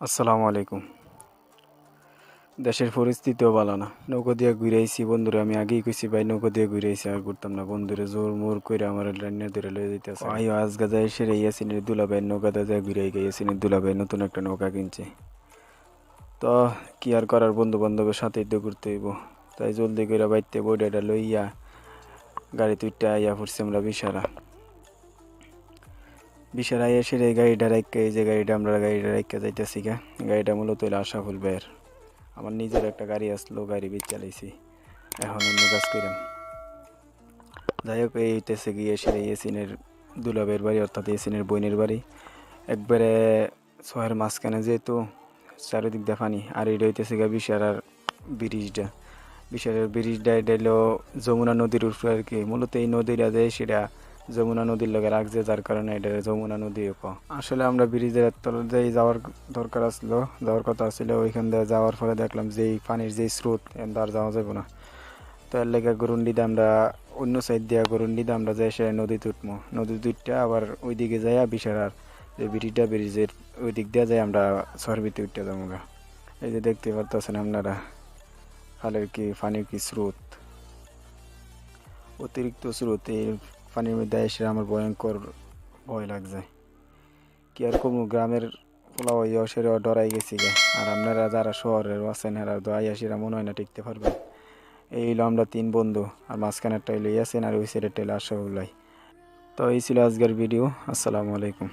আসসালামু আলাইকুম। দেশের পরিস্থিতিও ভালো না। নৌকো দিয়ে ঘুরাইছি বন্ধুরা, আমি আগেই কইছি ভাই নৌকো দিয়ে ঘুরাইছি আর ঘুরতাম না। বন্ধুরে জোর মোর কইরা আমার লাইনে ধরে লয়ে যাইতেছে। আইও আজগা যাই সেরে ইয়াসিনের দুলাভাই নৌকাতে যায় ঘুরাই গে। ইয়াসিনের দুলাভাই নতুন একটা নৌকা কিনছে। তো কি আর করার, বন্ধু বান্ধবের সাথেই তো ঘুরতে হইব। তাই জলদি করে বাইতে বইডাটা লইয়া গাড়ি তুইটা আইয়া পড়ছি আমরা বিশারা আইয়া সেরে গাড়িটা রাইকা, এই যে গাড়িটা রাইকা যাইতেছি গা। গাড়িটা মূলত হইলো আশরাফুল ভাইয়ের। আমার নিজের একটা গাড়ি আসলো, গাড়ি বেচ চালাইছি, এখন অন্য কাজ করিম। যাই হোক, এই হইতেছে গিয়ে সেরে এসিনের দুলাবের বাড়ি, অর্থাৎ এসিনের বোনের বাড়ি। একবারে শহরের মাঝখানে যেহেতু চারিদিক দিয়ে পানি। আর এটা হইতেছে গিয়ে বিশারের ব্রিজটা এটা হলো যমুনা নদীর উপরে আর কি। মূলত এই নদীটা যে সেটা যমুনা নদীর লগে রাখছে, যার কারণে এটা যমুনা নদীও আসলে আমরা ব্রিজের তলে যাওয়ার দরকার আসলো, যাওয়ার কথা ছিল। ওইখান দিয়ে যাওয়ার পরে দেখলাম যে এই পানির যে স্রোত, আর যাওয়া যাবে না। তো এর লেগে গরুন্ডিতে আমরা অন্য সাইড দিয়ে গরুন্ডিতে আমরা যাই সে নদীতে উঠবো। নদীতে উঠতে আবার ওই দিকে যাই বিশারার যে ব্রিজের ওই দিক দিয়ে যাই আমরা সরবিতে উঠতে যাবো। এই যে দেখতে পারতেছেন আপনারা খালের কি পানির কি স্রোত, অতিরিক্ত স্রোত। এই পানির মধ্যে এসে আমার ভয়ঙ্কর ভয় লাগছে। কি আর কমু, গ্রামের পোলাও সেরে ডরাই গেছি গে। আর আপনারা যারা শহরের আছেন এরা তো আইয়াসিরা মনে হয় না টিকতে পারবেন। এই হইলো আমরা তিন বন্ধু, আর মাঝখানে একটা হইলো ইয়াসিন, আর ওই সাইডেরটা হইলো আশরাফুল ভাই। তো এই ছিল আজকের ভিডিও। আসসালামু আলাইকুম।